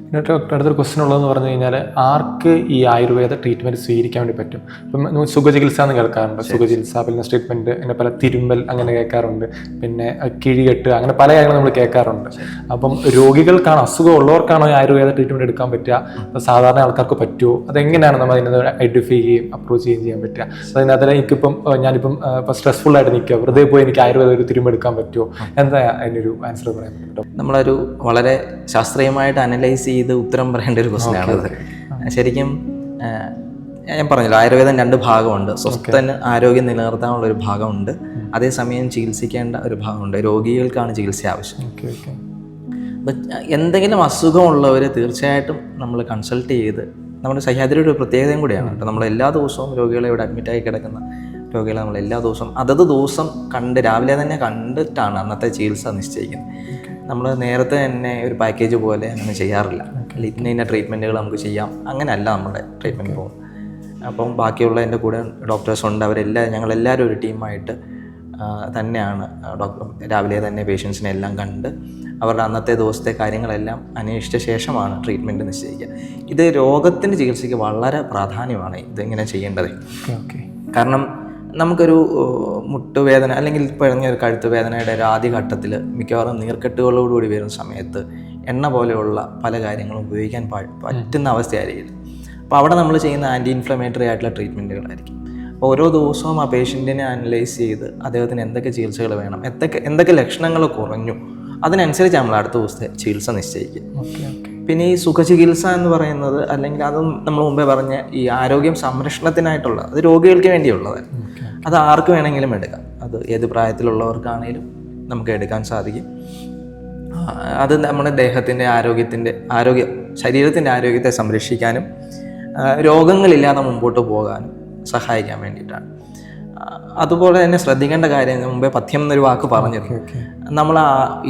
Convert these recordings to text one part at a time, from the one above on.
എന്നിട്ട് അടുത്തൊരു ക്വസ്റ്റ്യൻ ഉള്ളതെന്ന് പറഞ്ഞു കഴിഞ്ഞാൽ ആർക്ക് ഈ ആയുർവേദ ട്രീറ്റ്മെൻറ്റ് സ്വീകരിക്കാൻ വേണ്ടി പറ്റും? ഇപ്പം സുഖചികിത്സ എന്ന് കേൾക്കാറുണ്ട്, സുഖചികിത്സ, പിന്നെ ട്രീറ്റ്മെൻറ്റ്, പിന്നെ പല തിരുമ്മൽ അങ്ങനെ കേൾക്കാറുണ്ട്, പിന്നെ കിഴികെട്ട്, അങ്ങനെ പല കാര്യങ്ങളും നമ്മൾ കേൾക്കാറുണ്ട്. അപ്പം രോഗികൾക്കാണോ, അസുഖം ഉള്ളവർക്കാണോ ഈ ആയുർവേദ ട്രീറ്റ്മെൻറ്റ് എടുക്കാൻ പറ്റുക? സാധാരണ ആൾക്കാർക്ക് പറ്റുമോ? അതെങ്ങനെയാണ് നമ്മൾ അതിനകത്ത് ഐഡൻറ്റിഫൈ ചെയ്യുകയും അപ്രോച്ച് ചെയ്യുകയും ചെയ്യാൻ പറ്റുക? അതിനകത്ത് എനിക്കിപ്പം ഞാനിപ്പം ഇപ്പം സ്ട്രെസ്ഫുൾ ആയിട്ട് നിൽക്കുക, വെറുതെ പോയി എനിക്ക് ആയുർവേദ ഒരു തിരുമെടുക്കാൻ പറ്റുമോ? എന്താ അതിനൊരു ആൻസർ പറയാൻ പറ്റും? നമ്മളൊരു വളരെ ശാസ്ത്രീയമായിട്ട് അനലൈസ് ചെയ്ത് ഉത്തരം പറയേണ്ട ഒരു ക്വസ്റ്റ്യൻ ആണത്. ശരിക്കും ഞാൻ പറഞ്ഞല്ലോ, ആയുർവേദം 2 ഭാഗമുണ്ട്. സ്വസ്ഥന് ആരോഗ്യം നിലനിർത്താനുള്ള ഒരു ഭാഗമുണ്ട്, അതേസമയം ചികിത്സിക്കേണ്ട ഒരു ഭാഗമുണ്ട്. രോഗികൾക്കാണ് ചികിത്സ ആവശ്യം. അപ്പം എന്തെങ്കിലും അസുഖമുള്ളവർ തീർച്ചയായിട്ടും നമ്മൾ കൺസൾട്ട് ചെയ്ത്, നമ്മുടെ സഹ്യാദ്രിയുടെ ഒരു പ്രത്യേകതയും കൂടിയാണ് കേട്ടോ, നമ്മൾ എല്ലാ ദിവസവും രോഗികളെ ഇവിടെ അഡ്മിറ്റായി കിടക്കുന്ന രോഗികളെ നമ്മൾ എല്ലാ ദിവസവും അതത് ദിവസം കണ്ട് രാവിലെ തന്നെ കണ്ടിട്ടാണ് അന്നത്തെ ചികിത്സ നിശ്ചയിക്കുന്നത്. നമ്മൾ നേരത്തെ തന്നെ ഒരു പാക്കേജ് പോലെ അങ്ങനെ ചെയ്യാറില്ല. ഇന്ന ട്രീറ്റ്മെൻറ്റുകൾ നമുക്ക് ചെയ്യാം, അങ്ങനെയല്ല നമ്മുടെ ട്രീറ്റ്മെൻറ്റ് പോകും. അപ്പം ബാക്കിയുള്ള എൻ്റെ കൂടെ ഡോക്ടേഴ്സ് ഉണ്ട്, ഞങ്ങളെല്ലാവരും ഒരു ടീമായിട്ട് തന്നെയാണ് രാവിലെ തന്നെ പേഷ്യൻസിനെ എല്ലാം കണ്ട് അവരുടെ അന്നത്തെ ദിവസത്തെ കാര്യങ്ങളെല്ലാം അന്വേഷിച്ച ശേഷമാണ് ട്രീറ്റ്മെൻറ്റ് നിശ്ചയിക്കുക. ഇത് രോഗത്തിൻ്റെ ചികിത്സയ്ക്ക് വളരെ പ്രാധാന്യമാണ് ഇതിങ്ങനെ ചെയ്യേണ്ടത്. കാരണം നമുക്കൊരു മുട്ടുവേദന അല്ലെങ്കിൽ പറഞ്ഞ ഒരു കഴുത്ത് വേദനയുടെ ഒരു ആദ്യഘട്ടത്തിൽ മിക്കവാറും നീർക്കെട്ടുകളോടുകൂടി വരുന്ന സമയത്ത് എണ്ണ പോലെയുള്ള പല കാര്യങ്ങളും ഉപയോഗിക്കാൻ പറ്റുന്ന അവസ്ഥയായിരിക്കും. അപ്പോൾ അവിടെ നമ്മൾ ചെയ്യുന്ന ആൻറ്റി ഇൻഫ്ലമേറ്ററി ആയിട്ടുള്ള ട്രീറ്റ്മെൻറ്റുകളായിരിക്കും. അപ്പോൾ ഓരോ ദിവസവും ആ പേഷ്യൻറ്റിനെ അനലൈസ് ചെയ്ത് അദ്ദേഹത്തിന് എന്തൊക്കെ ചികിത്സകൾ വേണം, എന്തൊക്കെ ലക്ഷണങ്ങൾ കുറഞ്ഞു, അതിനനുസരിച്ച് നമ്മൾ അടുത്ത ദിവസത്തെ ചികിത്സ നിശ്ചയിക്കും. പിന്നെ ഈ സുഖചികിത്സ എന്ന് പറയുന്നത്, അല്ലെങ്കിൽ അതും നമ്മൾ മുമ്പേ പറഞ്ഞ ഈ ആരോഗ്യം സംരക്ഷണത്തിനായിട്ടുള്ള, അത് രോഗികൾക്ക് വേണ്ടിയുള്ളതാണ്. അത് ആർക്ക് വേണമെങ്കിലും എടുക്കാം. അത് ഏത് പ്രായത്തിലുള്ളവർക്കാണെങ്കിലും നമുക്ക് എടുക്കാൻ സാധിക്കും. അത് നമ്മുടെ ശരീരത്തിൻ്റെ ആരോഗ്യത്തെ സംരക്ഷിക്കാനും രോഗങ്ങളില്ലാതെ മുമ്പോട്ട് പോകാനും സഹായിക്കാൻ വേണ്ടിയിട്ടാണ്. അതുപോലെ തന്നെ ശ്രദ്ധിക്കേണ്ട കാര്യം, മുമ്പേ പഥ്യം എന്നൊരു വാക്ക് പറഞ്ഞിരുന്നു. നമ്മൾ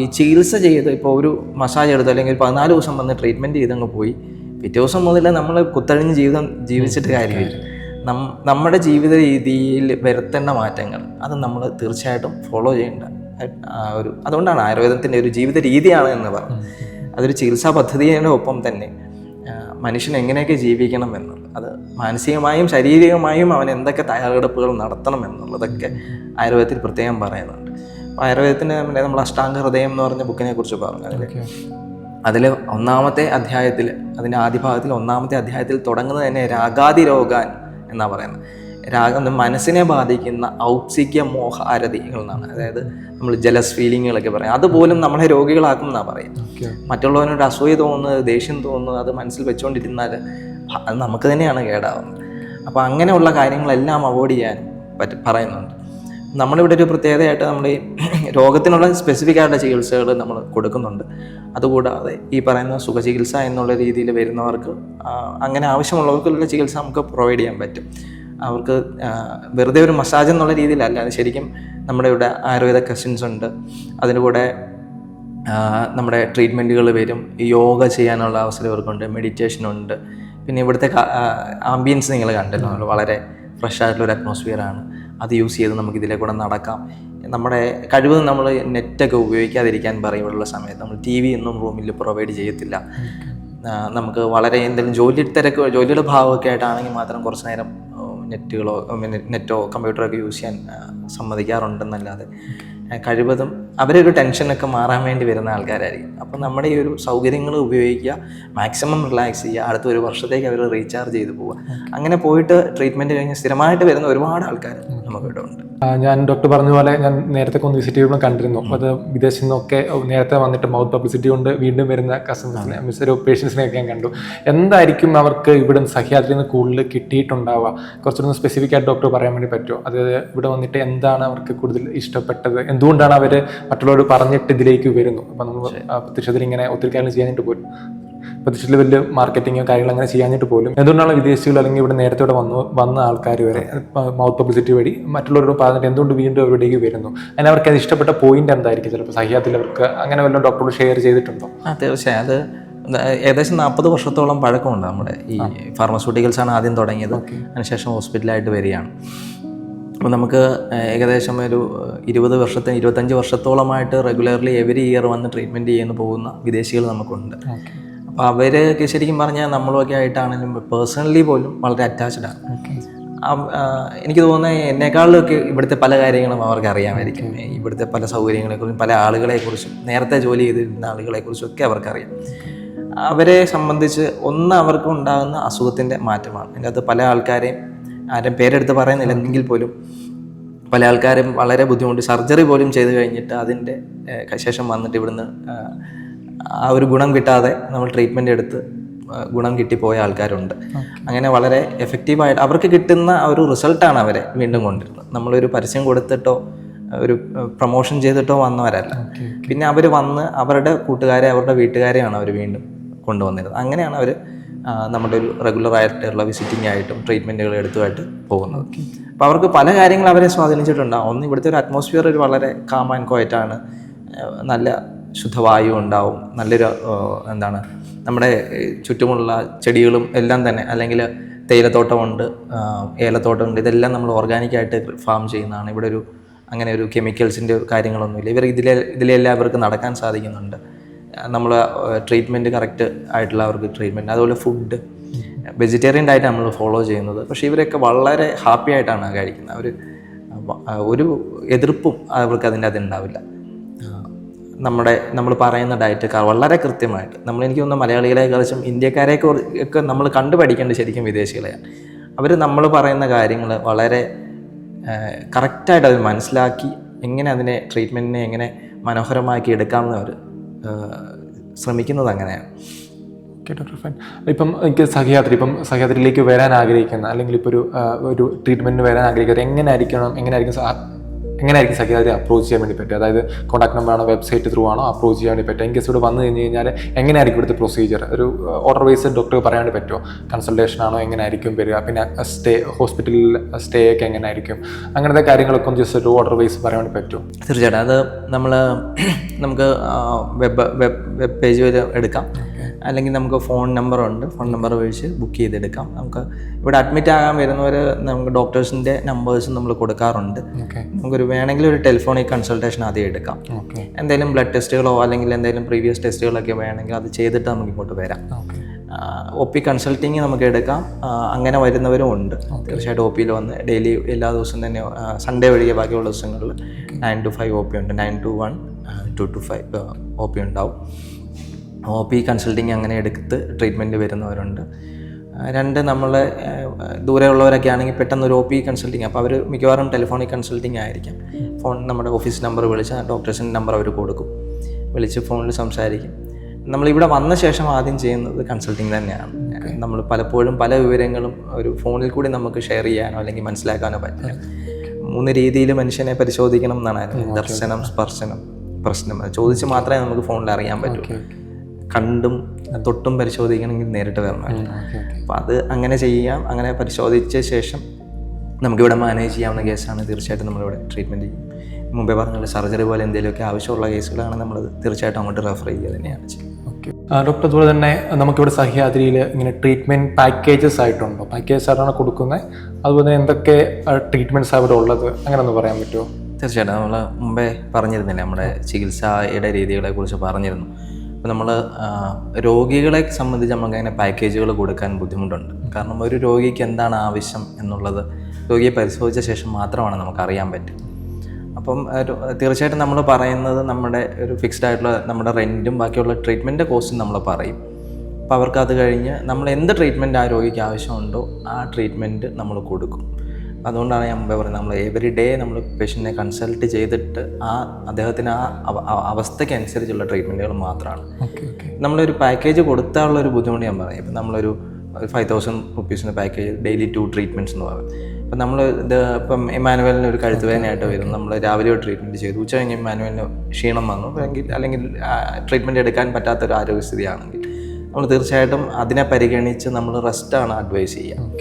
ഈ ചികിത്സ ചെയ്ത് ഇപ്പോൾ ഒരു മസാജ് എടുത്ത് അല്ലെങ്കിൽ 14 ദിവസം വന്ന് ട്രീറ്റ്മെൻറ്റ് ചെയ്തങ്ങ് പോയി, പിറ്റേ ദിവസം മുതൽ നമ്മൾ കുത്തഴിഞ്ഞ് ജീവിച്ചിട്ട് കാര്യമില്ല. നമ്മുടെ ജീവിത രീതിയിൽ വരുത്തേണ്ട മാറ്റങ്ങൾ അത് നമ്മൾ തീർച്ചയായിട്ടും ഫോളോ ചെയ്യേണ്ട അതുകൊണ്ടാണ് ആയുർവേദത്തിൻ്റെ ഒരു ജീവിത രീതിയാണ് എന്ന് പറഞ്ഞത്. അതൊരു ചികിത്സാ പദ്ധതിയുടെ ഒപ്പം തന്നെ മനുഷ്യൻ എങ്ങനെയൊക്കെ ജീവിക്കണം എന്നുള്ളത്, അത് മാനസികമായും ശാരീരികമായും അവൻ എന്തൊക്കെ തയ്യാറെടുപ്പുകൾ നടത്തണം എന്നുള്ളതൊക്കെ ആയുർവേദത്തിൽ പ്രത്യേകം പറയുന്നുണ്ട്. അപ്പോൾ ആയുർവേദത്തിന് നമ്മൾ അഷ്ടാംഗ ഹൃദയം എന്ന് പറഞ്ഞ ബുക്കിനെ കുറിച്ച് പറഞ്ഞു. അതിൽ 1-ാമത്തെ അധ്യായത്തിൽ, അതിൻ്റെ ആദ്യ ഭാഗത്തിൽ 1-ാമത്തെ അധ്യായത്തിൽ തുടങ്ങുന്നത് തന്നെ രാഗാതിരോഗാൻ എന്നാണ് പറയുന്നത്. രാഗം മനസ്സിനെ ബാധിക്കുന്ന ഔത്സിക മോഹ ആരതികൾ എന്നാണ്. അതായത് നമ്മൾ ജലസ് ഫീലിങ്ങുകളൊക്കെ പറയും, അതുപോലും നമ്മളെ രോഗികളാക്കും എന്നാണ് പറയുക. മറ്റുള്ളവനോട് അസൂയ തോന്നുന്നത്, ദേഷ്യം തോന്നുന്നത്, അത് മനസ്സിൽ വെച്ചുകൊണ്ടിരുന്നാൽ അത് നമുക്ക് തന്നെയാണ് കേടാവുന്നത്. അപ്പോൾ അങ്ങനെയുള്ള കാര്യങ്ങളെല്ലാം അവോയ്ഡ് ചെയ്യാൻ പറയുന്നുണ്ട്. നമ്മളിവിടെ ഒരു പ്രത്യേകതയായിട്ട് നമ്മൾ ഈ രോഗത്തിനുള്ള സ്പെസിഫിക് ആയിട്ടുള്ള ചികിത്സകൾ നമ്മൾ കൊടുക്കുന്നുണ്ട്. അതുകൂടാതെ ഈ പറയുന്ന സുഖചികിത്സ എന്നുള്ള രീതിയിൽ വരുന്നവർക്ക്, അങ്ങനെ ആവശ്യമുള്ളവർക്കുള്ള ചികിത്സ നമുക്ക് പ്രൊവൈഡ് ചെയ്യാൻ പറ്റും. അവർക്ക് വെറുതെ ഒരു മസാജ് എന്നുള്ള രീതിയിലല്ല, അത് ശരിക്കും നമ്മുടെ ഇവിടെ ആയുർവേദ കസിൻസ് ഉണ്ട്, അതിൻ്റെ കൂടെ നമ്മുടെ ട്രീറ്റ്മെൻറ്റുകൾ വരും. യോഗ ചെയ്യാനുള്ള അവസരം ഇവർക്കുണ്ട്, മെഡിറ്റേഷനുണ്ട്. പിന്നെ ഇവിടുത്തെ ആംബിയൻസ് നിങ്ങൾ കണ്ടല്ലോ, വളരെ ഫ്രഷ് ആയിട്ടുള്ളൊരു അറ്റ്മോസ്ഫിയറാണ്. അത് യൂസ് ചെയ്ത് നമുക്ക് ഇതിലെ കൂടെ നടക്കാം. നമ്മുടെ കഴിവ് നമ്മൾ നെറ്റൊക്കെ ഉപയോഗിക്കാതിരിക്കാൻ പറയുമ്പോഴുള്ള സമയത്ത് നമ്മൾ TV ഒന്നും റൂമിൽ പ്രൊവൈഡ് ചെയ്യത്തില്ല. നമുക്ക് വളരെ എന്തെങ്കിലും ജോലിയുടെ ഭാഗമൊക്കെ ആയിട്ടാണെങ്കിൽ മാത്രം കുറച്ച് നേരം നെറ്റോ കമ്പ്യൂട്ടറൊക്കെ യൂസ് ചെയ്യാൻ സമ്മതിക്കാറുണ്ടെന്നല്ലാതെ കഴിവതും അവരൊരു ടെൻഷനൊക്കെ മാറാൻ വേണ്ടി വരുന്ന ആൾക്കാരായിരിക്കും. അപ്പം നമ്മുടെ ഈ ഒരു സൗകര്യങ്ങൾ ഉപയോഗിക്കുക, മാക്സിമം റിലാക്സ് ചെയ്യുക, അടുത്ത ഒരു വർഷത്തേക്ക് അവർ റീചാർജ് ചെയ്ത് പോവുക. അങ്ങനെ പോയിട്ട് ട്രീറ്റ്മെൻറ്റ് കഴിഞ്ഞ് സ്ഥിരമായിട്ട് വരുന്ന ഒരുപാട് ആൾക്കാർ നമുക്കിവിടെ ഉണ്ട്. ഞാൻ ഡോക്ടർ പറഞ്ഞ പോലെ ഞാൻ നേരത്തെ ഒന്ന് വിസിറ്റ് ചെയ്യുമ്പോൾ കണ്ടിരുന്നു. അത് വിദേശത്തു നിന്നൊക്കെ നേരത്തെ വന്നിട്ട് മൗത്ത് പബ്ലിസിറ്റി കൊണ്ട് വീണ്ടും വരുന്ന കസ്റ്റമേഴ്സിനെ, പേഷ്യൻസിനെയൊക്കെ ഞാൻ കണ്ടു. എന്തായിരിക്കും അവർക്ക് ഇവിടെ സഹ്യാദ്രിയിൽ നിന്ന് കൂടുതൽ കിട്ടിയിട്ടുണ്ടാവുക? കുറച്ചുകൂടി സ്പെസിഫിക് ആയിട്ട് ഡോക്ടർ പറയാൻ വേണ്ടി പറ്റുമോ? അതായത് ഇവിടെ വന്നിട്ട് എന്താണ് അവർക്ക് കൂടുതൽ ഇഷ്ടപ്പെട്ടത്, എന്തുകൊണ്ടാണ് അവർ മറ്റുള്ളവർ പറഞ്ഞിട്ട് ഇതിലേക്ക് വരുന്നു? അപ്പം നമ്മൾ പ്രത്യക്ഷത്തിൽ ഇങ്ങനെ ഒത്തിരി കാര്യങ്ങൾ ചെയ്യാനായിട്ട് പോലും, പ്രത്യക്ഷത്തിൽ വലിയ മാർക്കറ്റിങ്ങോ കാര്യങ്ങൾ അങ്ങനെ ചെയ്യാനായിട്ട് പോലും എന്തുകൊണ്ടാണ് വിദേശികൾ അല്ലെങ്കിൽ ഇവിടെ നേരത്തെ ഇവിടെ വന്ന ആൾക്കാർ വരെ മൗത്ത് പബ്ലിസിറ്റി വഴി മറ്റുള്ളവരോട് പറഞ്ഞിട്ട് എന്തുകൊണ്ട് വീണ്ടും അവരുടേക്ക് വരുന്നു? അതിന് അവർക്ക് അത് ഇഷ്ടപ്പെട്ട പോയിന്റ് എന്തായിരിക്കും? ചിലപ്പോൾ സഹ്യാദ്രിയിൽ അവർക്ക് അങ്ങനെ വല്ലതും ഡോക്ടറോട് ഷെയർ ചെയ്തിട്ടുണ്ടോ? തീർച്ചയായും. അത് ഏകദേശം 40 വർഷത്തോളം പഴക്കമുണ്ട്. നമ്മുടെ ഈ ഫാർമസ്യൂട്ടിക്കൽസാണ് ആദ്യം തുടങ്ങിയത്, അതിനുശേഷം ഹോസ്പിറ്റലായിട്ട് വരികയാണ്. അപ്പോൾ നമുക്ക് ഏകദേശം ഒരു 25 വർഷത്തോളമായിട്ട് റെഗുലർലി എവരി ഇയർ വന്ന് ട്രീറ്റ്മെൻറ്റ് ചെയ്യുന്ന പോകുന്ന വിദേശികൾ നമുക്കുണ്ട്. അപ്പോൾ അവരൊക്കെ ശരിക്കും പറഞ്ഞാൽ നമ്മളൊക്കെ ആയിട്ടാണെങ്കിലും പേഴ്സണലി പോലും വളരെ അറ്റാച്ച്ഡ് ആണ്. എനിക്ക് തോന്നുന്നത് എന്നെക്കാളിലൊക്കെ ഇവിടുത്തെ പല കാര്യങ്ങളും അവർക്ക് അറിയാമായിരിക്കും. ഇവിടുത്തെ പല സൗകര്യങ്ങളെക്കുറിച്ചും പല ആളുകളെക്കുറിച്ചും നേരത്തെ ജോലി ചെയ്തിരുന്ന ആളുകളെക്കുറിച്ചും ഒക്കെ അവർക്കറിയാം. അവരെ സംബന്ധിച്ച് അവർക്ക് ഉണ്ടാകുന്ന അസുഖത്തിൻ്റെ മാറ്റമാണ്. അതിൻ്റെ അകത്ത് പല ആൾക്കാരെയും ആരും പേരെടുത്ത് പറയുന്നില്ലെങ്കിൽ പോലും പല ആൾക്കാരും വളരെ ബുദ്ധിമുട്ട് സർജറി പോലും ചെയ്ത് കഴിഞ്ഞിട്ട് അതിൻ്റെ ശേഷം വന്നിട്ട് ഇവിടുന്ന് ആ ഒരു ഗുണം കിട്ടാതെ നമ്മൾ ട്രീറ്റ്മെൻറ്റ് എടുത്ത് ഗുണം കിട്ടിപ്പോയ ആൾക്കാരുണ്ട്. അങ്ങനെ വളരെ എഫക്റ്റീവായിട്ട് അവർക്ക് കിട്ടുന്ന ഒരു റിസൾട്ടാണ് അവരെ വീണ്ടും കൊണ്ടിരുന്നത്. നമ്മളൊരു പരസ്യം കൊടുത്തിട്ടോ ഒരു പ്രൊമോഷൻ ചെയ്തിട്ടോ വന്നവരല്ല. പിന്നെ അവർ വന്ന് അവരുടെ കൂട്ടുകാരെ അവരുടെ വീട്ടുകാരെയാണ് അവർ വീണ്ടും കൊണ്ടുവന്നിരുന്നത്. അങ്ങനെയാണ് അവർ നമ്മുടെ ഒരു റെഗുലർ ആയിട്ടുള്ള വിസിറ്റിംഗ് ആയിട്ടും ട്രീറ്റ്മെൻറ്റുകൾ എടുത്തുമായിട്ട് പോകുന്നത്. അപ്പോൾ അവർക്ക് പല കാര്യങ്ങൾ അവരെ സ്വാധീനിച്ചിട്ടുണ്ടാകും. ഒന്ന്, ഇവിടുത്തെ ഒരു അറ്റ്മോസ്ഫിയർ ഒരു വളരെ കാം ആൻഡ് ക്വയറ്റാണ്. നല്ല ശുദ്ധവായു ഉണ്ടാവും. നല്ലൊരു നമ്മുടെ ചുറ്റുമുള്ള ചെടികളും എല്ലാം തന്നെ, അല്ലെങ്കിൽ തേയിലത്തോട്ടമുണ്ട്, ഏലത്തോട്ടമുണ്ട്. ഇതെല്ലാം നമ്മൾ ഓർഗാനിക്കായിട്ട് ഫാം ചെയ്യുന്നതാണ്. ഇവിടെ അങ്ങനെ ഒരു കെമിക്കൽസിൻ്റെ കാര്യങ്ങളൊന്നുമില്ല. ഇതിലെല്ലാം അവർക്ക് നടക്കാൻ സാധിക്കുന്നുണ്ട്. നമ്മൾ ട്രീറ്റ്മെൻറ്റ് കറക്റ്റ് ആയിട്ടുള്ള അവർക്ക് ട്രീറ്റ്മെൻറ്റ്, അതുപോലെ ഫുഡ് വെജിറ്റേറിയൻ ഡയറ്റ് നമ്മൾ ഫോളോ ചെയ്യുന്നത്. പക്ഷേ ഇവരൊക്കെ വളരെ ഹാപ്പി ആയിട്ടാണ് കഴിക്കുന്നത്. ഒരു എതിർപ്പും അവർക്ക് അതിൻ്റെ അത് ഉണ്ടാവില്ല. നമ്മൾ പറയുന്ന ഡയറ്റ് വളരെ കൃത്യമായിട്ട് എനിക്ക് തോന്നുന്ന മലയാളികളെക്കുറിച്ചും ഇന്ത്യക്കാരെയൊക്കെ നമ്മൾ കണ്ടുപഠിക്കേണ്ടത് ശരിക്കും വിദേശികളെയാണ്. അവർ നമ്മൾ പറയുന്ന കാര്യങ്ങൾ വളരെ കറക്റ്റായിട്ട് അത് മനസ്സിലാക്കി എങ്ങനെ അതിനെ ട്രീറ്റ്മെൻറ്റിനെ എങ്ങനെ മനോഹരമാക്കി എടുക്കാമെന്ന് അവർ ശ്രമിക്കുന്നത് അങ്ങനെയാണ്. Okay doctor, fine. ഇപ്പം എനിക്ക് സഹ്യാദ്രിയിലേക്ക് വരാൻ ആഗ്രഹിക്കുന്ന, അല്ലെങ്കിൽ ഇപ്പോൾ ഒരു ട്രീറ്റ്മെൻറ്റിന് വരാൻ ആഗ്രഹിക്കുന്നത് എങ്ങനെയായിരിക്കും സഹ്യാദ്രി അപ്രോച്ച് ചെയ്യാൻ വേണ്ടി പറ്റുക? അതായത് കോൺടാക്ട് നമ്പർ ആണോ, വെബ്സൈറ്റ് ത്രൂ ആണോ അപ്രോച്ച് ചെയ്യാൻ വേണ്ടി പറ്റുക? ഇൻ കേസ് ഇവിടെ വന്നു കഴിഞ്ഞ് കഴിഞ്ഞാൽ എങ്ങനെയായിരിക്കും ഇവിടുത്തെ പ്രൊസീജിയർ? ഒരു ഓർഡർ വൈസ് ഡോക്ടർ പറയാൻ വേണ്ടി പറ്റുമോ? കൺസൾട്ടേഷൻ ആണോ, എങ്ങനെയായിരിക്കും വരിക? പിന്നെ ഹോസ്പിറ്റലിൽ സ്റ്റേ ഒക്കെ എങ്ങനെയായിരിക്കും? അങ്ങനത്തെ കാര്യങ്ങളൊക്കെ ഒന്ന് ജസ്റ്റ് ഒരു ഓർഡർ വൈസ് പറയാൻ വേണ്ടി പറ്റുമോ? തീർച്ചയായിട്ടും. അത് നമുക്ക് വെബ് പേജ് വരെ എടുക്കാം, അല്ലെങ്കിൽ നമുക്ക് ഫോൺ നമ്പറുണ്ട്. ഫോൺ നമ്പർ വഴിച്ച് ബുക്ക് ചെയ്തെടുക്കാം. നമുക്ക് ഇവിടെ അഡ്മിറ്റ് ആകാൻ വരുന്നവർ നമുക്ക് ഡോക്ടേഴ്സിൻ്റെ നമ്പേഴ്സ് നമ്മൾ കൊടുക്കാറുണ്ട്. നമുക്കൊരു വേണമെങ്കിൽ ഒരു ടെലിഫോണിക് കൺസൾട്ടേഷൻ ആദ്യം എടുക്കാം. എന്തെങ്കിലും ബ്ലഡ് ടെസ്റ്റുകളോ അല്ലെങ്കിൽ എന്തെങ്കിലും പ്രീവിയസ് ടെസ്റ്റുകളൊക്കെ വേണമെങ്കിൽ അത് ചെയ്തിട്ട് നമുക്ക് ഇങ്ങോട്ട് വരാം. OP കൺസൾട്ടിങ് നമുക്ക് എടുക്കാം. അങ്ങനെ വരുന്നവരും ഉണ്ട്. തീർച്ചയായിട്ടും OPയിൽ വന്ന് ഡെയിലി എല്ലാ ദിവസവും തന്നെ സൺഡേ ഒഴികെ ബാക്കിയുള്ള ദിവസങ്ങളിൽ 9 to 5 OP ഉണ്ട്. 9 to 1, 2 to 5 OP ഉണ്ടാവും. OP കൺസൾട്ടിങ് അങ്ങനെ എടുത്ത് ട്രീറ്റ്മെൻറ്റ് വരുന്നവരുണ്ട്. രണ്ട്, നമ്മൾ ദൂരെയുള്ളവരൊക്കെ ആണെങ്കിൽ പെട്ടെന്ന് ഒരു OP കൺസൾട്ടിങ്, അപ്പോൾ അവർ മിക്കവാറും ടെലിഫോണിക് കൺസൾട്ടിങ് ആയിരിക്കും. നമ്മുടെ ഓഫീസ് നമ്പർ വിളിച്ച് ഡോക്ടേഴ്സിൻ്റെ നമ്പർ അവർ കൊടുക്കും. വിളിച്ച് ഫോണിൽ സംസാരിക്കും. നമ്മളിവിടെ വന്ന ശേഷം ആദ്യം ചെയ്യുന്നത് കൺസൾട്ടിങ് തന്നെയാണ്. നമ്മൾ പലപ്പോഴും പല വിവരങ്ങളും ഒരു ഫോണിൽ കൂടി നമുക്ക് ഷെയർ ചെയ്യാനോ അല്ലെങ്കിൽ മനസ്സിലാക്കാനോ പറ്റില്ല. 3 രീതിയിൽ മനുഷ്യനെ പരിശോധിക്കണം എന്നാണ്. ദർശനം, സ്പർശനം, പ്രശ്നം. ചോദിച്ച് മാത്രമേ നമുക്ക് ഫോണിൽ അറിയാൻ പറ്റൂ. കണ്ടും തൊട്ടും പരിശോധിക്കണമെങ്കിൽ നേരിട്ട് വരണം. അപ്പോൾ അത് അങ്ങനെ ചെയ്യാം. അങ്ങനെ പരിശോധിച്ച ശേഷം നമുക്കിവിടെ മാനേജ് ചെയ്യാവുന്ന കേസാണ് തീർച്ചയായിട്ടും നമ്മളിവിടെ ട്രീറ്റ്മെൻറ്റ് ചെയ്യും. മുമ്പേ പറഞ്ഞ സർജറി പോലെ എന്തെങ്കിലുമൊക്കെ ആവശ്യമുള്ള കേസുകളാണ് നമ്മൾ തീർച്ചയായിട്ടും അങ്ങോട്ട് റെഫർ ചെയ്യുക തന്നെയാണ് ചെയ്യുന്നത്. ഡോക്ടർ, അതുപോലെ തന്നെ നമുക്കിവിടെ സഹ്യാദ്രിയിൽ ഇങ്ങനെ ട്രീറ്റ്മെൻറ്റ് പാക്കേജസ് ആയിട്ടുണ്ടോ? പാക്കേജ് ആയിട്ടാണ് കൊടുക്കുന്നത്? അതുപോലെ എന്തൊക്കെ ട്രീറ്റ്മെൻറ്റ്സ് അവിടെ ഉള്ളത്, അങ്ങനെ ഒന്ന് പറയാൻ പറ്റുമോ? തീർച്ചയായിട്ടും. നമ്മൾ മുമ്പേ പറഞ്ഞിരുന്നില്ലേ, നമ്മുടെ ചികിത്സയുടെ രീതികളെ കുറിച്ച് പറഞ്ഞിരുന്നു. അപ്പോൾ നമ്മൾ രോഗികളെ സംബന്ധിച്ച് നമുക്കങ്ങനെ പാക്കേജുകൾ കൊടുക്കാൻ ബുദ്ധിമുട്ടുണ്ട്. കാരണം ഒരു രോഗിക്ക് എന്താണ് ആവശ്യം എന്നുള്ളത് രോഗിയെ പരിശോധിച്ച ശേഷം മാത്രമാണ് നമുക്കറിയാൻ പറ്റും. അപ്പം തീർച്ചയായിട്ടും നമ്മൾ പറയുന്നത് നമ്മുടെ ഒരു ഫിക്സ്ഡ് ആയിട്ടുള്ള നമ്മുടെ റെൻറ്റും ബാക്കിയുള്ള ട്രീറ്റ്മെൻറ്റ് കോസ്റ്റും നമ്മൾ പറയും. അപ്പോൾ അവർക്ക് അത് കഴിഞ്ഞ് നമ്മൾ എന്ത് ട്രീറ്റ്മെൻറ്റ് ആ രോഗിക്ക് ആവശ്യമുണ്ടോ ആ ട്രീറ്റ്മെൻറ്റ് നമ്മൾ കൊടുക്കും. അതുകൊണ്ടാണ് ഞാൻ മുമ്പേ പറയുന്നത്, നമ്മൾ എവറി ഡേ നമ്മൾ പേഷ്യൻറ്റിനെ കൺസൾട്ട് ചെയ്തിട്ട് അദ്ദേഹത്തിന് അവസ്ഥയ്ക്ക് അനുസരിച്ചുള്ള ട്രീറ്റ്മെൻറ്റുകൾ മാത്രമാണ്. നമ്മളൊരു പാക്കേജ് കൊടുത്താലുള്ളൊരു ബുദ്ധിമുട്ട് ഞാൻ പറയും. ഇപ്പം നമ്മളൊരു 5,000 rupees പാക്കേജ്, ഡെയിലി 2 treatments എന്ന് പറയും. ഇപ്പം നമ്മൾ ഇപ്പം ഇമ്മാനുവലിന് ഒരു കഴുത്തുവേദനയായിട്ട് വരും, നമ്മൾ രാവിലെ ഒരു ട്രീറ്റ്മെൻറ്റ് ചെയ്തു, ഉച്ച കഴിഞ്ഞ് ഇമ്മാനുവലിന് ക്ഷീണം വന്നു അല്ലെങ്കിൽ ട്രീറ്റ്മെൻറ്റ് എടുക്കാൻ പറ്റാത്തൊരു ആരോഗ്യസ്ഥിതിയാണെങ്കിൽ നമ്മൾ തീർച്ചയായിട്ടും അതിനെ പരിഗണിച്ച് നമ്മൾ റെസ്റ്റാണ് അഡ്വൈസ് ചെയ്യുക.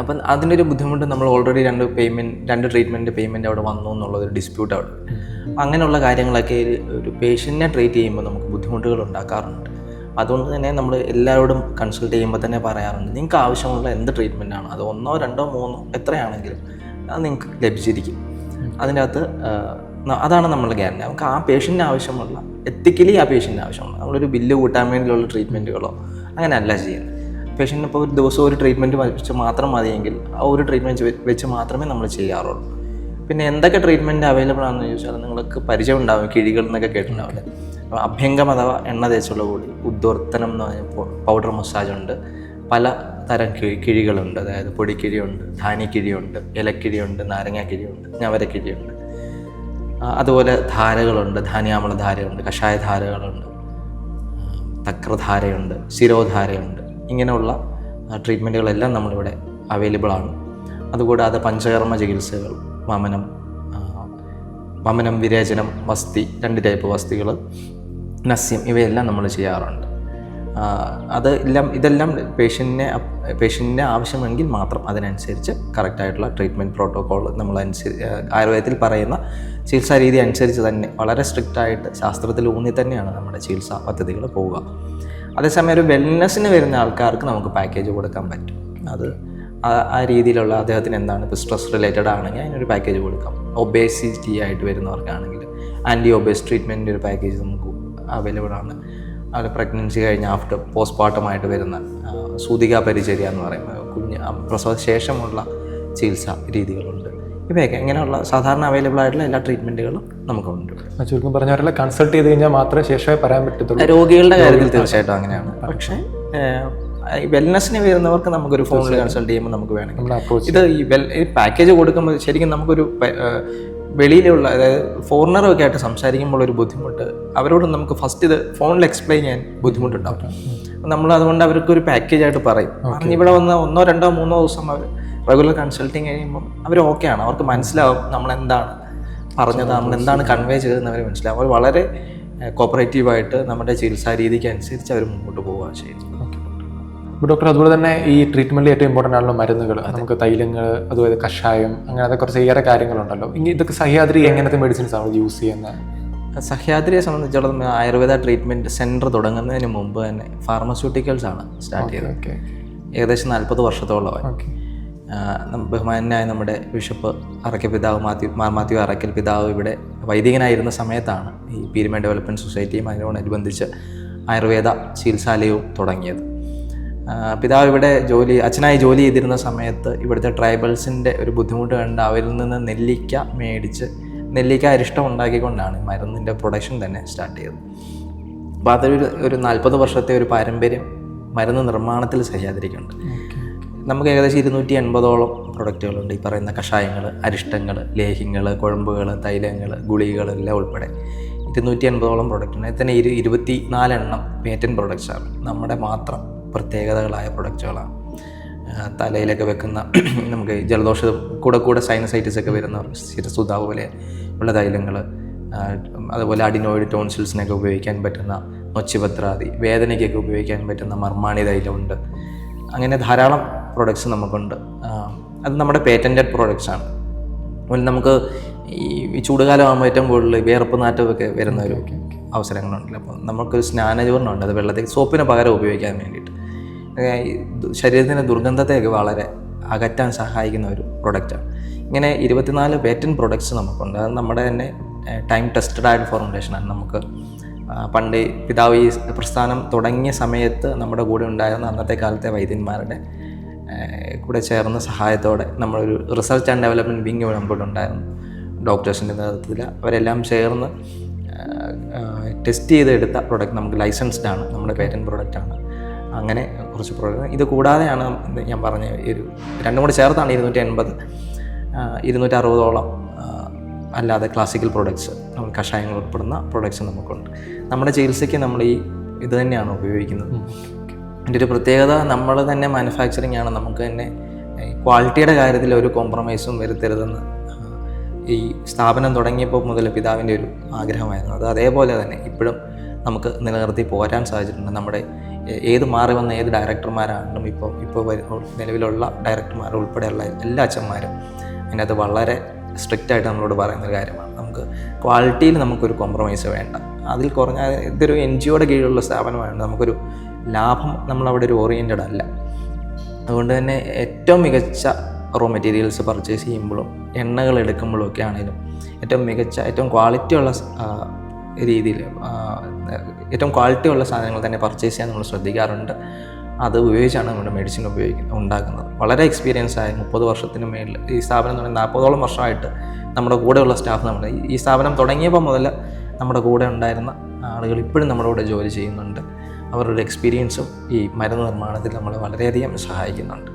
അപ്പം അതിൻ്റെ ഒരു ബുദ്ധിമുട്ട് നമ്മൾ ഓൾറെഡി 2 ട്രീറ്റ്മെൻറ്റ് പേയ്മെൻറ്റ് അവിടെ വന്നു എന്നുള്ളൊരു ഡിസ്പ്യൂട്ട് അവിടെ. അങ്ങനെയുള്ള കാര്യങ്ങളൊക്കെ ഒരു പേഷ്യൻറ്റിനെ ട്രീറ്റ് ചെയ്യുമ്പോൾ നമുക്ക് ബുദ്ധിമുട്ടുകൾ ഉണ്ടാക്കാറുണ്ട്. അതുകൊണ്ട് തന്നെ നമ്മൾ എല്ലാവരോടും കൺസൾട്ട് ചെയ്യുമ്പോൾ തന്നെ പറയാറുണ്ട്, നിങ്ങൾക്ക് ആവശ്യമുള്ള എന്ത് ട്രീറ്റ്മെൻറ്റാണ് അത് 1, 2, 3 എത്രയാണെങ്കിലും അത് നിങ്ങൾക്ക് ലഭിച്ചിരിക്കും. അതിൻ്റെ അകത്ത് അതാണ് നമ്മളുടെ ഗ്യാരണ്ടി. നമുക്ക് ആ പേഷ്യൻറ്റിന് ആവശ്യമുള്ള എത്തിക്കലി ആ പേഷ്യൻ്റ് ആവശ്യമാണ്. നമ്മളൊരു ബില്ല് കൂട്ടാൻ വേണ്ടിയുള്ള ട്രീറ്റ്മെൻറ്റുകളോ അങ്ങനെയല്ല ചെയ്യുന്നത്. പേഷ്യൻ്റിന് ഇപ്പോൾ ഒരു ദിവസം ഒരു ട്രീറ്റ്മെൻറ്റ് വെച്ച് മാത്രം മതിയെങ്കിൽ ആ ഒരു ട്രീറ്റ്മെൻറ്റ് വെച്ച് മാത്രമേ നമ്മൾ ചെയ്യാറുള്ളൂ. പിന്നെ എന്തൊക്കെ ട്രീറ്റ്മെൻറ്റ് അവൈലബിൾ ആണെന്ന് ചോദിച്ചാൽ നിങ്ങൾക്ക് പരിചയം ഉണ്ടാവും, കിഴികൾ എന്നൊക്കെ കേട്ടിട്ടുണ്ടാവില്ലേ. അഭ്യംഗം അഥവാ എണ്ണ തേച്ചുള്ള കൂടി, ഉദ്വർത്തനം എന്ന് പറഞ്ഞപ്പോൾ പൗഡർ മസാജ് ഉണ്ട്, പല തരം കിഴികളുണ്ട്. അതായത് പൊടിക്കിഴിയുണ്ട്, ധാന്യക്കിഴിയുണ്ട്, ഇലക്കിഴിയുണ്ട്, നാരങ്ങാക്കിഴിയുണ്ട്, ഞവരക്കിഴിയുണ്ട്. അതുപോലെ ധാരകളുണ്ട്, ധാന്യാമള ധാരയുണ്ട്, കഷായ ധാരകളുണ്ട്, തക്രധാരയുണ്ട്, ശിരോധാരയുണ്ട്. ഇങ്ങനെയുള്ള ട്രീറ്റ്മെൻറ്റുകളെല്ലാം നമ്മളിവിടെ അവൈലബിൾ ആണ്. അതുകൂടാതെ പഞ്ചകർമ്മ ചികിത്സകൾ, വമനം, വിരേചനം, വസ്തി, 2 ടൈപ്പ് വസ്തികൾ, നസ്യം, ഇവയെല്ലാം നമ്മൾ ചെയ്യാറുണ്ട്. ഇതെല്ലാം പേഷ്യൻറ്റിനെ ആവശ്യമെങ്കിൽ മാത്രം അതിനനുസരിച്ച് കറക്റ്റായിട്ടുള്ള ട്രീറ്റ്മെൻറ്റ് പ്രോട്ടോക്കോൾ ആയുർവേദത്തിൽ പറയുന്ന ചികിത്സാ രീതി അനുസരിച്ച് തന്നെ വളരെ സ്ട്രിക്റ്റായിട്ട് ശാസ്ത്രത്തിൽ ഊന്നി തന്നെയാണ് നമ്മുടെ ചികിത്സാ പദ്ധതികൾ പോവുക. അതേസമയം ഒരു വെൽനെസ്സിന് വരുന്ന ആൾക്കാർക്ക് നമുക്ക് പാക്കേജ് കൊടുക്കാൻ പറ്റും. അത് ആ രീതിയിലുള്ള അദ്ദേഹത്തിന് എന്താണ്, ഇപ്പോൾ സ്ട്രെസ് റിലേറ്റഡ് ആണെങ്കിൽ അതിനൊരു പാക്കേജ് കൊടുക്കാം. ഒബേസിറ്റി ആയിട്ട് വരുന്നവർക്കാണെങ്കിൽ ആൻറ്റി ഒബേസ് ട്രീറ്റ്മെൻറ്റിൻ്റെ ഒരു പാക്കേജ് നമുക്ക് അവൈലബിൾ ആണ്. അത് പ്രഗ്നൻസി കഴിഞ്ഞ് ആഫ്റ്റർ പോസ്റ്റ്മോർട്ടമായിട്ട് വരുന്ന സൂതികാ പരിചര്യ എന്ന് പറയുമ്പോൾ പ്രസവ ശേഷമുള്ള ചികിത്സാ രീതികളുണ്ട്. ഇവയൊക്കെ ഇങ്ങനെയുള്ള സാധാരണ അവൈലബിൾ ആയിട്ടുള്ള എല്ലാ ട്രീറ്റ്മെൻറ്റുകളും നമുക്കുണ്ട്. ചുരുക്കം പറഞ്ഞവരെല്ലാം കൺസൾട്ട് ചെയ്ത് കഴിഞ്ഞാൽ മാത്രമേ ശേഷമേ പറയാൻ പറ്റത്തുള്ളൂ. രോഗികളുടെ കാര്യത്തിൽ തീർച്ചയായിട്ടും അങ്ങനെയാണ്. പക്ഷേ വെൽനെസ്സിന് വരുന്നവർക്ക് നമുക്കൊരു ഫോണിൽ കൺസൾട്ട് ചെയ്യുമ്പോൾ നമുക്ക് വേണമെങ്കിൽ ഈ പാക്കേജ് കൊടുക്കുമ്പോൾ ശരിക്കും നമുക്കൊരു വെളിയിലുള്ള, അതായത് ഫോറിനറൊക്കെ ആയിട്ട് സംസാരിക്കുമ്പോൾ ഒരു ബുദ്ധിമുട്ട് അവരോട് നമുക്ക് ഫസ്റ്റ് ഇത് ഫോണിൽ എക്സ്പ്ലെയിൻ ചെയ്യാൻ ബുദ്ധിമുട്ടുണ്ടാവും. നമ്മൾ അതുകൊണ്ട് അവർക്കൊരു പാക്കേജായിട്ട് പറയും. ഇവിടെ വന്ന് 1, 2, 3 ദിവസം അവർ റെഗുലർ കൺസൾട്ടിങ് കഴിയുമ്പോൾ അവർ ഓക്കെയാണ്, അവർക്ക് മനസ്സിലാവും നമ്മളെന്താണ് പറഞ്ഞത്, നമ്മളെന്താണ് കൺവേ ചെയ്തതെന്ന് അവർ മനസ്സിലാവും. അവർ വളരെ കോപ്പറേറ്റീവായിട്ട് നമ്മുടെ ചികിത്സാ രീതിക്ക് അനുസരിച്ച് അവർ മുമ്പോട്ട് പോവുകയാണ് ചെയ്യുന്നത്. ഡോക്ടർ, അതുപോലെ തന്നെ ഈ ട്രീറ്റ്മെന്റിൽ ഏറ്റവും ഇമ്പോർട്ടൻ്റ് ആണല്ലോ മരുന്നുകൾ, നമുക്ക് തൈലങ്ങൾ, അതുപോലെ കഷായം, അങ്ങനത്തെ കുറച്ച് ഏറെ കാര്യങ്ങളുണ്ടല്ലോ. ഇതൊക്കെ സഹ്യാദ്രി എങ്ങനത്തെ മെഡിസിൻസ് ആണ് യൂസ് ചെയ്യുന്നത്? സഹ്യാദ്രിയെ സംബന്ധിച്ചിടത്തോളം ആയുർവേദ ട്രീറ്റ്മെൻറ്റ് സെൻറ്റർ തുടങ്ങുന്നതിന് മുമ്പ് തന്നെ ഫാർമസ്യൂട്ടിക്കൽസ് ആണ് സ്റ്റാർട്ട് ചെയ്തത്. ഏകദേശം 40 വർഷത്തോളമായി. ബഹുമാനായ നമ്മുടെ ബിഷപ്പ് അറക്കൽ പിതാവ് മാത്യു അറക്കൽ പിതാവ് ഇവിടെ വൈദികനായിരുന്ന സമയത്താണ് ഈ പീരുമേൽ ഡെവലപ്മെൻറ്റ് സൊസൈറ്റിയും അതിനോടനുബന്ധിച്ച് ആയുർവേദ ചികിത്സാലയവും തുടങ്ങിയത്. പിതാവ് ഇവിടെ അച്ഛനായി ജോലി ചെയ്തിരുന്ന സമയത്ത് ഇവിടുത്തെ ട്രൈബൽസിൻ്റെ ഒരു ബുദ്ധിമുട്ട് കണ്ട് അവരിൽ നിന്ന് നെല്ലിക്ക അരിഷ്ടം ഉണ്ടാക്കിക്കൊണ്ടാണ് മരുന്നിൻ്റെ പ്രൊഡക്ഷൻ തന്നെ സ്റ്റാർട്ട് ചെയ്തത്. അപ്പോൾ അതൊരു 40 വർഷത്തെ ഒരു പാരമ്പര്യം മരുന്ന് നിർമ്മാണത്തിൽ സഹ്യാദ്രിക്കുണ്ട്. നമുക്ക് ഏകദേശം 280ഓളം പ്രൊഡക്റ്റുകളുണ്ട്. ഈ പറയുന്ന കഷായങ്ങൾ, അരിഷ്ടങ്ങൾ, ലേഹ്യങ്ങൾ, കുഴമ്പുകൾ, തൈലങ്ങൾ, ഗുളികകൾ എല്ലാം ഉൾപ്പെടെ 280ഓളം പ്രൊഡക്റ്റുണ്ട്. അതിൽ തന്നെ 24 എണ്ണം പേറ്റൻറ്റ് പ്രൊഡക്ട്സാണ്, നമ്മുടെ മാത്രം പ്രത്യേകതകളായ പ്രൊഡക്റ്റുകളാണ്. തലയിലൊക്കെ വെക്കുന്ന നമുക്ക് ജലദോഷം കൂടെ സൈനസൈറ്റിസ് ഒക്കെ വരുന്ന ശിരസുധ പോലെ ഉള്ള തൈലങ്ങൾ, അതുപോലെ അഡിനോയിഡ് ടോൺസിൽസിനൊക്കെ ഉപയോഗിക്കാൻ പറ്റുന്ന നൊച്ചിപത്രാദി, വേദനയ്ക്കൊക്കെ ഉപയോഗിക്കാൻ പറ്റുന്ന മർമാണി തൈലമുണ്ട്. അങ്ങനെ ധാരാളം പ്രൊഡക്ട്സ് നമുക്കുണ്ട്. അത് നമ്മുടെ പേറ്റൻറ്റഡ് പ്രൊഡക്ട്സാണ്. അതുപോലെ നമുക്ക് ഈ ചൂടുകാലമാകുമ്പോൾ ഏറ്റവും കൂടുതൽ വിയർപ്പ് നാറ്റമൊക്കെ വരുന്ന ഒരു അവസരങ്ങളുണ്ടല്ലോ. അപ്പോൾ നമുക്കൊരു സ്നാനചൂർണ്ണമുണ്ട്, അത് വെള്ളത്തിൽ സോപ്പിന് പകരം ഉപയോഗിക്കാൻ വേണ്ടിയിട്ട്. ശരീരത്തിൻ്റെ ദുർഗന്ധത്തെയൊക്കെ വളരെ അകറ്റാൻ സഹായിക്കുന്ന ഒരു പ്രൊഡക്റ്റാണ്. ഇങ്ങനെ 24 പേറ്റൻറ്റ് പ്രൊഡക്ട്സ് നമുക്കുണ്ട്. അത് നമ്മുടെ തന്നെ ടൈം ടെസ്റ്റഡ് ആയിട്ട് ഫോർമുലേഷനാണ്. നമുക്ക് പണ്ട് പിതാവ് ഈ പ്രസ്ഥാനം തുടങ്ങിയ സമയത്ത് നമ്മുടെ കൂടെ ഉണ്ടായിരുന്ന അന്നത്തെ കാലത്തെ വൈദ്യന്മാരുടെ കൂടെ ചേർന്ന സഹായത്തോടെ നമ്മളൊരു റിസർച്ച് ആൻഡ് ഡെവലപ്മെൻറ്റ് വിങ് നമ്മുടെ ഉണ്ടായിരുന്നു. ഡോക്ടേഴ്സിൻ്റെ നേതൃത്വത്തിൽ അവരെല്ലാം ചേർന്ന് ടെസ്റ്റ് ചെയ്തെടുത്ത പ്രൊഡക്റ്റ് നമുക്ക് ലൈസൻസ്ഡ് ആണ്, നമ്മുടെ പേറ്റൻറ്റ് പ്രൊഡക്റ്റാണ്. അങ്ങനെ കുറച്ച് പ്രോഡക്റ്റ്. ഇത് കൂടാതെയാണ് ഞാൻ പറഞ്ഞ ഒരു രണ്ടും കൂടി ചേർത്താണ് 280, 260ഓളം അല്ലാതെ ക്ലാസിക്കൽ പ്രൊഡക്ട്സ്, നമ്മൾ കഷായങ്ങൾ ഉൾപ്പെടുന്ന പ്രൊഡക്ട്സ് നമുക്കുണ്ട്. നമ്മുടെ ചികിത്സയ്ക്ക് നമ്മൾ ഇത് തന്നെയാണ് ഉപയോഗിക്കുന്നത്. അതിൻ്റെ ഒരു പ്രത്യേകത, നമ്മൾ തന്നെ മാനുഫാക്ചറിങ് ആണ്. നമുക്ക് തന്നെ ക്വാളിറ്റിയുടെ കാര്യത്തിൽ ഒരു കോംപ്രമൈസും വരുത്തരുതെന്ന് ഈ സ്ഥാപനം തുടങ്ങിയപ്പോൾ മുതൽ പിതാവിൻ്റെ ഒരു ആഗ്രഹമായിരുന്നു. അത് അതേപോലെ തന്നെ ഇപ്പോഴും നമുക്ക് നിലനിർത്തി പോരാൻ സാധിച്ചിട്ടുണ്ട്. നമ്മുടെ മാറി വന്ന ഏത് ഡയറക്ടർമാരാണെങ്കിലും ഇപ്പോൾ നിലവിലുള്ള ഡയറക്ടർമാർ ഉൾപ്പെടെയുള്ള എല്ലാ അച്ഛന്മാരും അതിനകത്ത് വളരെ സ്ട്രിക്റ്റായിട്ട് നമ്മളോട് പറയുന്നൊരു കാര്യമാണ്. നമുക്ക് ക്വാളിറ്റിയിൽ നമുക്കൊരു കോംപ്രമൈസ് വേണ്ട. അതിൽ കുറഞ്ഞ ഇതൊരു NGOയുടെ കീഴിലുള്ള സ്ഥാപനമാണ്. നമുക്കൊരു ലാഭം നമ്മളവിടെ ഒരു ഓറിയൻറ്റഡ് അല്ല. അതുകൊണ്ട് തന്നെ ഏറ്റവും മികച്ച റോ മെറ്റീരിയൽസ് പർച്ചേസ് ചെയ്യുമ്പോഴും എണ്ണകൾ എടുക്കുമ്പോഴും ഒക്കെ ആണെങ്കിലും ഏറ്റവും മികച്ച, ഏറ്റവും ക്വാളിറ്റിയുള്ള രീതിയിൽ ഏറ്റവും ക്വാളിറ്റി ഉള്ള സാധനങ്ങൾ തന്നെ പർച്ചേസ് ചെയ്യാൻ നമ്മൾ ശ്രദ്ധിക്കാറുണ്ട്. അത് ഉപയോഗിച്ചാണ് നമ്മുടെ മെഡിസിൻ ഉണ്ടാക്കുന്നത്. വളരെ എക്സ്പീരിയൻസ് ആയ 30 വർഷത്തിന് മേളിൽ ഈ സ്ഥാപനം എന്ന് പറയുന്നത് 40ഓളം വർഷമായിട്ട് നമ്മുടെ കൂടെയുള്ള സ്റ്റാഫ് നമ്മുടെ ഈ സ്ഥാപനം തുടങ്ങിയപ്പോൾ മുതൽ നമ്മുടെ കൂടെ ഉണ്ടായിരുന്ന ആളുകൾ ഇപ്പോഴും നമ്മുടെ കൂടെ ജോലി ചെയ്യുന്നുണ്ട്. അവരുടെ എക്സ്പീരിയൻസും ഈ മരുന്ന് നിർമ്മാണത്തിൽ നമ്മളെ വളരെയധികം സഹായിക്കുന്നുണ്ട്.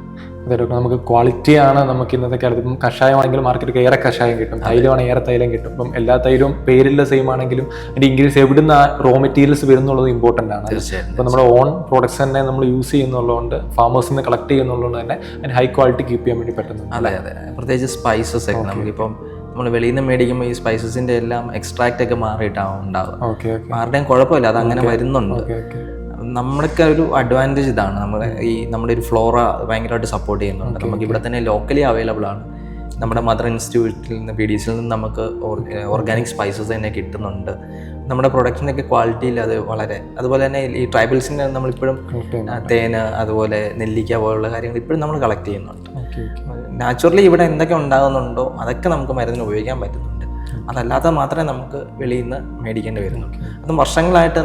അതെ ഡോക്ടർ, നമുക്ക് ക്വാളിറ്റിയാണ് നമുക്ക് ഇന്നത്തെ കാലത്ത്. ഇപ്പം കഷായമാണെങ്കിലും മാർക്കറ്റിൽ ഏറെ കഷായം കിട്ടും, തൈലമാണെങ്കിൽ ഏറെ തൈലം കിട്ടും. ഇപ്പം എല്ലാ തൈലവും പേരിലെ സെയിം ആണെങ്കിലും അതിൻ്റെ ഇൻഗ്രീഡിയൻസ് എവിടുന്ന റോ മെറ്റീരിയൽസ് വരുന്നുള്ളത് ഇമ്പോർട്ടൻ്റ് ആണ്. അപ്പോൾ നമ്മുടെ ഓൺ പ്രൊഡക്ട്സ് തന്നെ നമ്മൾ യൂസ് ചെയ്യുന്നുള്ളതുകൊണ്ട്, ഫാമേഴ്സിൽ നിന്ന് കളക്ട് ചെയ്യുന്നുള്ളതുകൊണ്ട് തന്നെ അതിന് ഹൈ ക്വാളിറ്റി കീപ്പ് ചെയ്യാൻ വേണ്ടി പറ്റുന്നു. അതെ, പ്രത്യേകിച്ച് സ്പൈസസ് ഒക്കെ നമുക്കിപ്പം നമ്മൾ വെളിയിൽ നിന്ന് മേടിക്കുമ്പോൾ ഈ സ്പൈസസിൻ്റെ എല്ലാം എക്സ്ട്രാക്റ്റ് ഒക്കെ മാറിയിട്ടാവും ഉണ്ടാവുക. ആരുടെയും കുഴപ്പമില്ല, അത് അങ്ങനെ വരുന്നുണ്ട്. നമ്മുടെയൊക്കെ ഒരു അഡ്വാൻറ്റേജ് ഇതാണ്. നമ്മുടെ ഒരു ഫ്ലോറ ഭയങ്കരമായിട്ട് സപ്പോർട്ട് ചെയ്യുന്നുണ്ട്. നമുക്ക് ഇവിടെ തന്നെ ലോക്കലി അവൈലബിൾ ആണ്. നമ്മുടെ മദർ ഇൻസ്റ്റിറ്റ്യൂട്ടിൽ നിന്ന് PDCയിൽ നിന്ന് നമുക്ക് ഓർഗാനിക് സ്പൈസസ് തന്നെ കിട്ടുന്നുണ്ട്. നമ്മുടെ പ്രൊഡക്റ്റിനൊക്കെ ക്വാളിറ്റിയിൽ അത് വളരെ, അതുപോലെ തന്നെ ഈ ട്രൈബൽസിൻ്റെ നമ്മളിപ്പോഴും തേന്, അതുപോലെ നെല്ലിക്ക പോലുള്ള കാര്യങ്ങൾ ഇപ്പോഴും നമ്മൾ കളക്ട് ചെയ്യുന്നുണ്ട്. നാച്ചുറലി ഇവിടെ എന്തൊക്കെ ഉണ്ടാകുന്നുണ്ടോ അതൊക്കെ നമുക്ക് മരുന്നിന് ഉപയോഗിക്കാൻ പറ്റുന്നുണ്ട്. അതല്ലാതെ മാത്രമേ നമുക്ക് വെളിയിൽ നിന്ന് മേടിക്കേണ്ടി വരുന്നുള്ളൂ. അതും വർഷങ്ങളായിട്ട്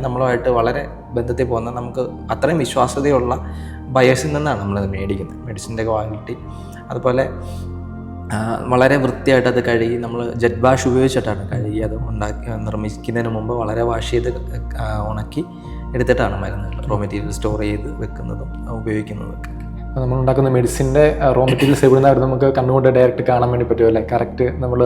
നമ്മളുമായിട്ട് വളരെ ബന്ധത്തിൽ പോകുന്ന, നമുക്ക് അത്രയും വിശ്വാസ്യതയുള്ള ബയേഴ്സിൽ നിന്നാണ് നമ്മളത് മേടിക്കുന്നത്. മെഡിസിൻ്റെ ക്വാളിറ്റി അതുപോലെ വളരെ വൃത്തിയായിട്ട് അത് കഴുകി, നമ്മൾ ജെറ്റ് വാഷ് ഉപയോഗിച്ചിട്ടാണ് കഴുകി അത് നിർമ്മിക്കുന്നതിന് മുമ്പ് വളരെ വാഷ് ചെയ്ത് ഉണക്കി എടുത്തിട്ടാണ് മരുന്നുകൾ റോ മെറ്റീരിയൽ സ്റ്റോർ ചെയ്ത് വെക്കുന്നതും ഉപയോഗിക്കുന്നതും. അപ്പോൾ നമ്മൾ ഉണ്ടാക്കുന്ന മെഡിസിൻ്റെ റോ മെറ്റീരിയൽസ് എവിടുന്നായിരുന്നു നമുക്ക് കണ്ണുകൊണ്ട് ഡയറക്റ്റ് കാണാൻ വേണ്ടി പറ്റുമല്ലേ? കറക്റ്റ് നമ്മൾ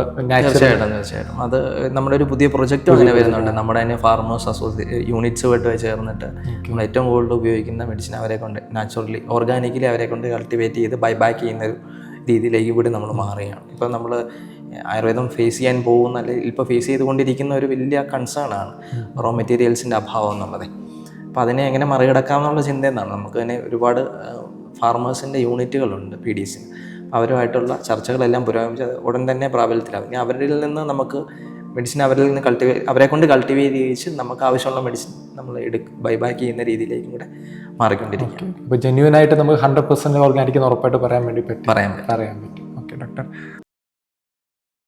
തീർച്ചയായിട്ടും അത് നമ്മുടെ ഒരു പുതിയ പ്രൊജക്റ്റും അങ്ങനെ വരുന്നുണ്ട്. നമ്മുടെ തന്നെ ഫാർമേഴ്സ് യൂണിറ്റ്സുമായിട്ട് ചേർന്നിട്ട് നമ്മൾ ഏറ്റവും കൂടുതൽ ഉപയോഗിക്കുന്ന മെഡിസിൻ അവരെ കൊണ്ട് നാച്ചുറലി ഓർഗാനിക്കലി അവരെ കൊണ്ട് കൾട്ടിവേറ്റ് ചെയ്ത് ബൈബാക്ക് ചെയ്യുന്നൊരു രീതിയിലേക്ക് കൂടി നമ്മൾ മാറുകയാണ്. ഇപ്പം നമ്മൾ ആയുർവേദം ഫേസ് ചെയ്യാൻ പോകുന്ന, അല്ലെങ്കിൽ ഇപ്പോൾ ഫേസ് ചെയ്തുകൊണ്ടിരിക്കുന്ന ഒരു വലിയ കൺസേൺ ആണ് റോ മെറ്റീരിയൽസിൻ്റെ അഭാവം എന്നുള്ളത്. അപ്പോൾ അതിനെ എങ്ങനെ മറികടക്കാമെന്നുള്ള ചിന്തയെന്നാണ്. നമുക്ക് തന്നെ ഒരുപാട് ഫാർമേഴ്സിൻ്റെ യൂണിറ്റുകളുണ്ട് PDC. അവരുമായിട്ടുള്ള ചർച്ചകളെല്ലാം പുരോഗമിച്ച് ഉടൻ തന്നെ പ്രാബല്യത്തിലാവും. ഇനി അവരിൽ നിന്ന് നമുക്ക് മെഡിസിൻ അവരെ കൊണ്ട് കൾട്ടിവേറ്റ് ചെയ്യിച്ച് നമുക്ക് ആവശ്യമുള്ള മെഡിസിൻ നമ്മൾ ബൈബാക്ക് ചെയ്യുന്ന രീതിയിലേക്കും കൂടെ മാറിക്കൊണ്ടിരിക്കും. ഇപ്പോൾ ജെന്യുവനായിട്ട് നമുക്ക് 100% ഓർഗാനിക് എന്ന് ഉറപ്പായിട്ട് പറയാൻ പറ്റും. Okay doctor.